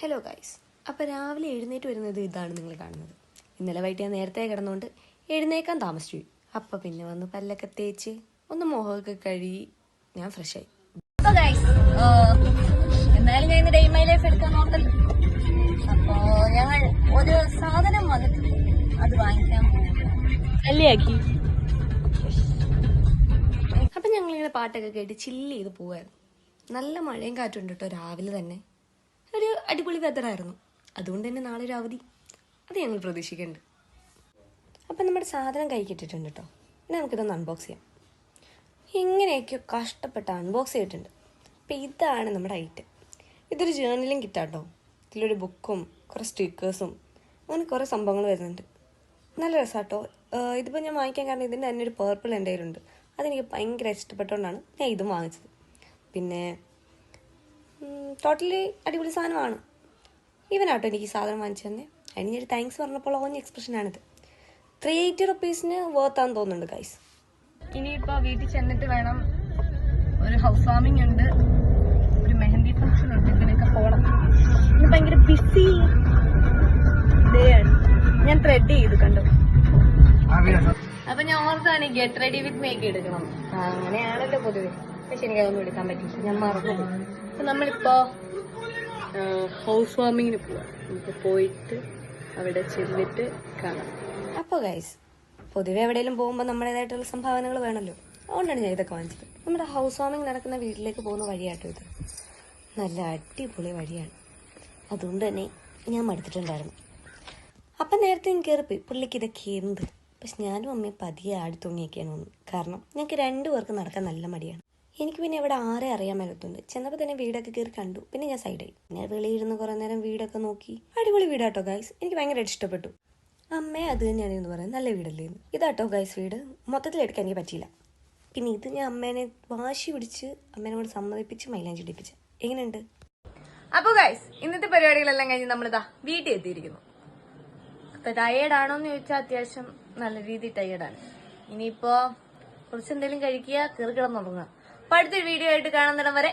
Hello guys. അപ്പോൾ രാവിലെ എഴുന്നേറ്റ് വരുന്നത് ഇതാണ് നിങ്ങൾ കാണുന്നത്. ഇന്നലെ വൈകിട്ട് ഞാൻ നേരത്തെ കിടന്നുകൊണ്ട് എഴുന്നേക്കാൻ താമസിച്ചു. അപ്പോൾ പിന്നെ വന്ന് പല്ലൊക്കെ തേച്ച് ഒന്ന് മുഖമൊക്കെ കഴുകി ഞാൻ ഫ്രഷായി. അപ്പോൾ ഗൈസ് എന്നാലും ഞാൻ ഇന്ന് ഡേ മൈ ലൈഫ് എടുക്കാൻ നോക്കല്ലോ. അപ്പോൾ ഞങ്ങൾ ഒരു സാധനം വന്നിട്ടുണ്ട്, അത് വാങ്ങിക്കാൻ കല്ലിയാക്കി. അപ്പം ഞങ്ങളിങ്ങനെ പാട്ടൊക്കെ കേട്ട് ചില്ല് ചെയ്ത് പോവായിരുന്നു. നല്ല മഴയും കാറ്റുണ്ട് കേട്ടോ. രാവിലെ തന്നെ ഒരു അടിപൊളി വെതറായിരുന്നു. അതുകൊണ്ട് തന്നെ നാളെ ഒരു അവധി അത് ഞങ്ങൾ പ്രതീക്ഷിക്കുന്നുണ്ട്. അപ്പം നമ്മുടെ സാധനം കൈ കിട്ടിയിട്ടുണ്ട് കേട്ടോ. ഇനി നമുക്കിതൊന്ന് അൺബോക്സ് ചെയ്യാം. ഇങ്ങനെയൊക്കെ കഷ്ടപ്പെട്ട് അൺബോക്സ് ചെയ്തിട്ടുണ്ട്. അപ്പം ഇതാണ് നമ്മുടെ ഐറ്റം. ഇതൊരു ജേർണലിങ് കിറ്റാട്ടോ. ഇതിലൊരു ബുക്കും കുറേ സ്റ്റിക്കേഴ്സും അങ്ങനെ കുറേ സംഭവങ്ങൾ വരുന്നുണ്ട്. നല്ല രസമാട്ടോ. ഇതിപ്പോൾ ഞാൻ വാങ്ങിക്കാൻ കാരണം ഇതിൻ്റെ തന്നെ ഒരു പേർപ്പിൾ എൻ്റെ കയ്യിലുണ്ട്. അതെനിക്ക് ഭയങ്കര ഇഷ്ടപ്പെട്ടുകൊണ്ടാണ് ഞാൻ ഇതും വാങ്ങിച്ചത്. പിന്നെ ടോട്ടലി അടിപൊളി സാധനമാണ്. ഇവനാട്ടോ എനിക്ക് ഈ സാധനം വാങ്ങിച്ചു തന്നെ. അതിന് ഞാൻ താങ്ക്സ് പറഞ്ഞപ്പോൾ ഓഞ്ഞ എക്സ്പ്രഷനാണിത്. 380 റുപ്പീസിന് വർത്താന്ന് തോന്നുന്നുണ്ട് ഗൈസ്. ഇനിയിപ്പോൾ വീട്ടിൽ ചെന്നിട്ട് വേണം, ഒരു ഹൗസ് വാമിംഗ് ഉണ്ട്, ഒരു മെഹന്തി ഫംഗ്ഷൻ ഉണ്ട്, ഇതിനൊക്കെ പോകണം. ഇനി ഭയങ്കര ബിസി ഡേ ആണ്. ഞാൻ ത്രെഡ് ചെയ്ത് കണ്ടു. അപ്പൊ ഞാൻ ഓർത്താണ് ഗെറ്റ് റെഡി വിത്ത് മേക്ക് എടുക്കണം. അങ്ങനെയാണല്ലോ പൊതുവെ. പക്ഷെ എനിക്ക് അതൊന്നും എടുക്കാൻ പറ്റില്ല, ഞാൻ മറന്നു. അപ്പൊ നമ്മളിപ്പോ ഹൗസ് വാമിങ്ങിന് പോവാം. നമുക്ക് പോയിട്ട് അവിടെ ചെന്നിട്ട് കാണാം. അപ്പോൾ ഗൈസ്, പൊതുവെ എവിടെയെങ്കിലും പോകുമ്പോൾ നമ്മുടേതായിട്ടുള്ള സംഭാവനകൾ വേണമല്ലോ. അതുകൊണ്ടാണ് ഞാൻ ഇതൊക്കെ വാങ്ങിച്ചത്. നമ്മുടെ ഹൗസ് വാമിങ് നടക്കുന്ന വീട്ടിലേക്ക് പോകുന്ന വഴിയാട്ടോ ഇത്. നല്ല അടിപൊളി വഴിയാണ്. അതുകൊണ്ട് തന്നെ ഞാൻ മടുത്തിട്ടുണ്ടായിരുന്നു. അപ്പം നേരത്തെ ഞാൻ കയറിപ്പോയി പുള്ളിക്ക് ഇതൊക്കെ എന്ത്. പക്ഷെ ഞാനും അമ്മയും പതിയെ ആടി തൂങ്ങിയൊക്കെയാണ് വന്നത്. കാരണം ഞങ്ങൾക്ക് 2 പേർക്ക് നടക്കാൻ നല്ല മടിയാണ്. എനിക്ക് പിന്നെ ഇവിടെ ആരെ അറിയാൻ മേലത്തുണ്ട്. ചെന്നപ്പോൾ തന്നെ വീടൊക്കെ കയറി കണ്ടു. പിന്നെ ഞാൻ സൈഡായി. ഞാൻ വെളിയിരുന്ന് കുറേ നേരം വീടൊക്കെ നോക്കി. അടിപൊളി വീടാട്ടോ ഗൈസ്, എനിക്ക് ഭയങ്കരമായിട്ട് ഇഷ്ടപ്പെട്ടു. അമ്മയെ അത് തന്നെയാണെന്ന് പറയുന്നത്, നല്ല വീടല്ലേ എന്ന്. ഇതാട്ടോ ഗൈസ് വീട്. മൊത്തത്തിൽ എടുക്കാൻ എനിക്ക് പറ്റിയില്ല. പിന്നെ ഇത് ഞാൻ അമ്മേനെ വാശി പിടിച്ച് അമ്മേനെ കൊണ്ട് സമ്മതിപ്പിച്ച് മൈലാഞ്ചി ഇടിപ്പിച്ച്. എങ്ങനെയുണ്ട്? അപ്പൊ ഗൈസ്, ഇന്നത്തെ പരിപാടികളെല്ലാം കഴിഞ്ഞ് നമ്മളിതാ വീട്ടിൽ എത്തിയിരിക്കുന്നു. അപ്പൊ ടയേർഡാണോന്ന് ചോദിച്ചാൽ അത്യാവശ്യം നല്ല രീതിയിൽ ടയേർഡാണ്. ഇനിയിപ്പോ കുറച്ചെന്തെങ്കിലും കഴിക്കുക, കയറി കിടന്നുറങ്ങുക. അപ്പൊ അടുത്തൊരു വീഡിയോ ആയിട്ട് കാണുന്നിടം വരെ